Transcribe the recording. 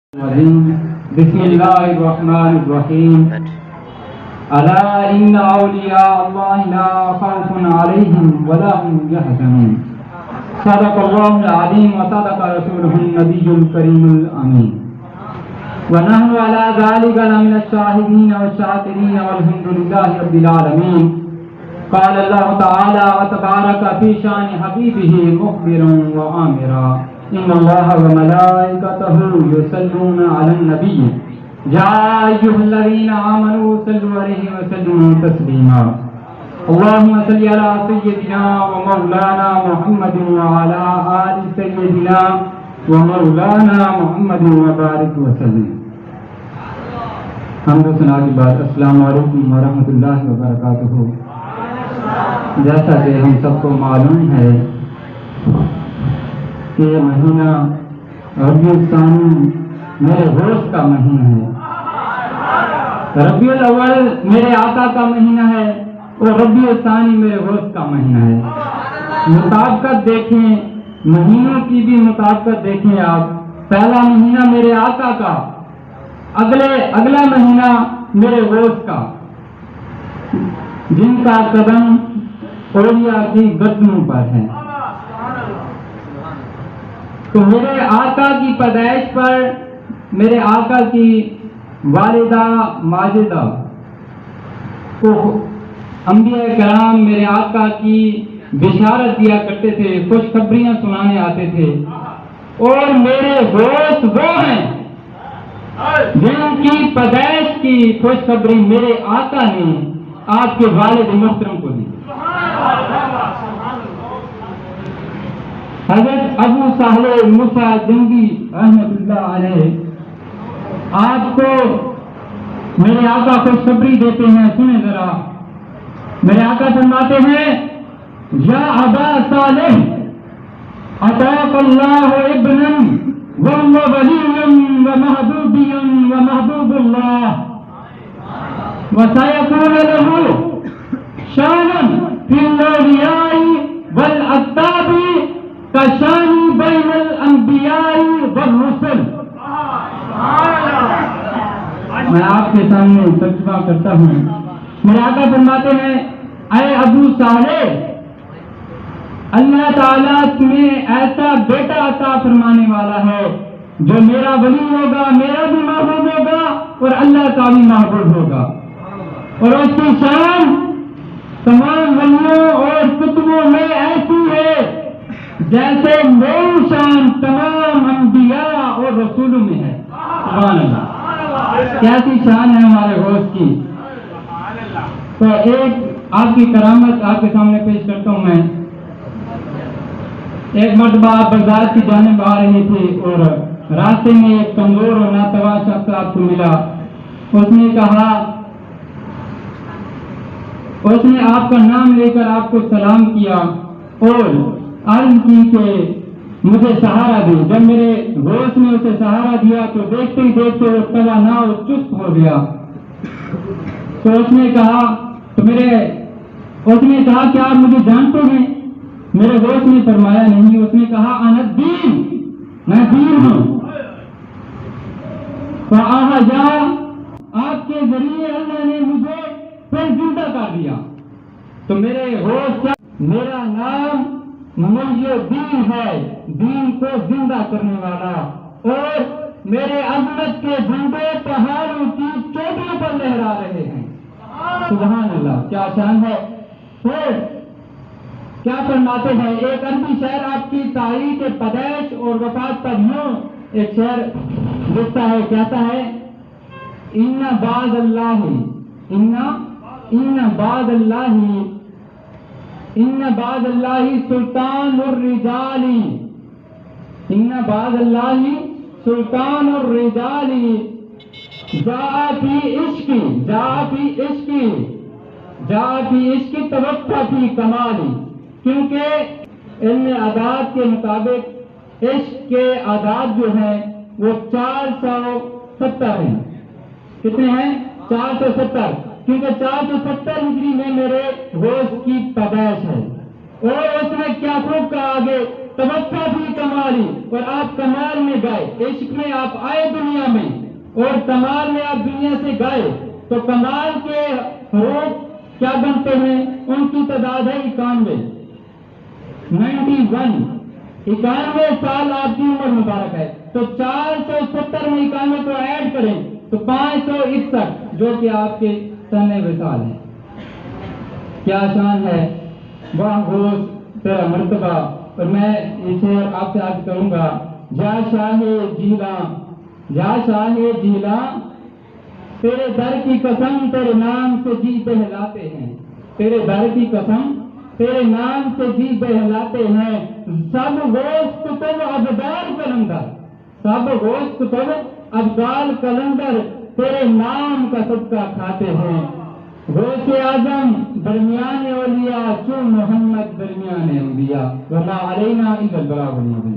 بسم الله الرحمن الرحيم. ألا إن أولياء الله لا خوف عليهم ولا هم يحزنون. صدق الله العظيم وصدق رسوله النبي الكريم الأمين. ونحن على ذلك لمن الشاهدين والشاكرين والحمد لله رب العالمين. قال الله تعالى وتبارك في شان حبيبه مخبرا وآمرا إن الله وملائكته يصلون على النبي يا أيها الذين آمنوا صلوا عليه وسلموا تسليما. اللهم صل على سيدنا ومولانا محمد وعلى آل سيدنا ومولانا محمد وبارك وسلم. حمد و ثنا کی بات. السلام علیکم ورحمۃ اللہ وبرکاتہ. جیسا کہ ہم سب کو معلوم ہے کہ مہینہ ربیع الثانی میرے ہوش کا مہینہ ہے. ربیع الاول میرے آقا کا مہینہ ہے اور ربیع الثانی میرے ہوش کا مہینہ ہے. مطابقت دیکھیں, مہینوں کی بھی مطابقت دیکھیں آپ. پہلا مہینہ میرے آقا کا, اگلا مہینہ میرے ہوش کا, جن کا قدم اولیاء کی گردنوں پر ہے. تو میرے آقا کی پیدائش پر میرے آقا کی والدہ ماجدہ کو انبیاء کرام میرے آقا کی بشارت دیا کرتے تھے, خوشخبریاں سنانے آتے تھے. اور میرے دوست وہ ہیں جن کی پیدائش کی خوشخبری میرے آقا نے آپ کے والد محترم کو دی. حضرت ابو صالح موسیٰ جنگی رحمۃ اللہ علیہ آپ کو میرے آقا خوشخبری دیتے ہیں. سنیں ذرا, میرے آقا فرماتے ہیں یا ابا صالح عطاک اللہ ابنا وهو ولی ومحبوبی ومحبوب اللہ وسيكون له شانا في الاولیاء والاقطاب کشان بین الانبیاء والرسل. میں آپ کے سامنے ترجمہ کرتا ہوں. میرے آقا فرماتے ہیں اے ابو صالح, اللہ تعالیٰ تمہیں ایسا بیٹا عطا فرمانے والا ہے جو میرا ولی ہوگا, میرا بھی محبوب ہوگا اور اللہ کا بھی محبوب ہوگا. اور اس کی شان تمام ولیوں اور کتبوں میں ایسی ہے جیسے میری شان تمام انبیاء اور رسولوں میں ہے. سبحان اللہ, کیسی شان ہے ہمارے ہوش کی. تو ایک آپ کی کرامت آپ کے سامنے پیش کرتا ہوں میں. ایک مرتبہ آپ بازار کی جانب آ رہی تھی اور راستے میں ایک کمزور اور ناتواں شخص آپ کو ملا. اس نے آپ کا نام لے کر آپ کو سلام کیا اور عرض کی کہ مجھے سہارا دے. جب میرے دوست نے اسے سہارا دیا تو دیکھتے ہی دیکھتے وہ توانا اور چست ہو گیا. تو اس نے کہا کہ آپ مجھے جانتے ہیں؟ میرے دوست نے فرمایا نہیں. اس نے کہا انا الدین, میں دین ہوں. فآہجا, آپ کے ذریعے اللہ نے مجھے پھر زندہ کر دیا. تو میرے ہوش کیا, میرا نام محی الدین ہے, دین کو زندہ کرنے والا. اور میرے عظمت کے جھنڈے پہاڑوں کی چوٹیوں پر لہرا رہے ہیں. سبحان اللہ, کیا شان ہے. پھر کیا فرماتے ہیں, ایک عربی شعر آپ کی تاریخ پیدائش اور وفات پر یوں ایک شعر لکھتا ہے, کہتا ہے ان بعد اللہ سلطان الرجال, ان بعد اللہ سلطان الرجال جاء فی عشق توفى فی کمالی. کیونکہ علم اعداد کے مطابق عشق کے اعداد جو ہیں وہ 470 ہیں. کتنے ہیں؟ 470. کیونکہ 470 ہجری میں میرے ہوش کی پیدائش ہے. اور اس نے کیا خوب کہا آگے تبقى فی کمالی، اور آپ کمال میں گائے، عشق میں آپ آئے دنیا میں اور کمال میں آپ دنیا سے گائے، تو کمال کے حروف کیا بنتے ہیں؟ ان کی تعداد ہے 91، 91 سال آپ کی عمر مبارک ہے، تو 470 میں 91 کو ایڈ کریں تو 561، جو کہ آپ کے سن وصال ہے۔ کیا شان ہے، واہ گوش تیرا مرتبہ۔ اور میں اسے آپ سے عرض کروں گا، جا شاہ جیلاں، جا شاہ جیلاں، تیرے در کی قسم تیرے نام سے جی بہلاتے ہیں، تیرے در کی قسم تیرے نام سے جی بہلاتے ہیں، سب گوشت کتب ابدال کلندر، سب گوشت کتب ابدال کلندر تیرے نام کا صدقہ کھاتے ہیں، غوث اعظم درمیان اولیاء چون محمد درمیان انبیاء، وما علینا الا البلاغ المبین۔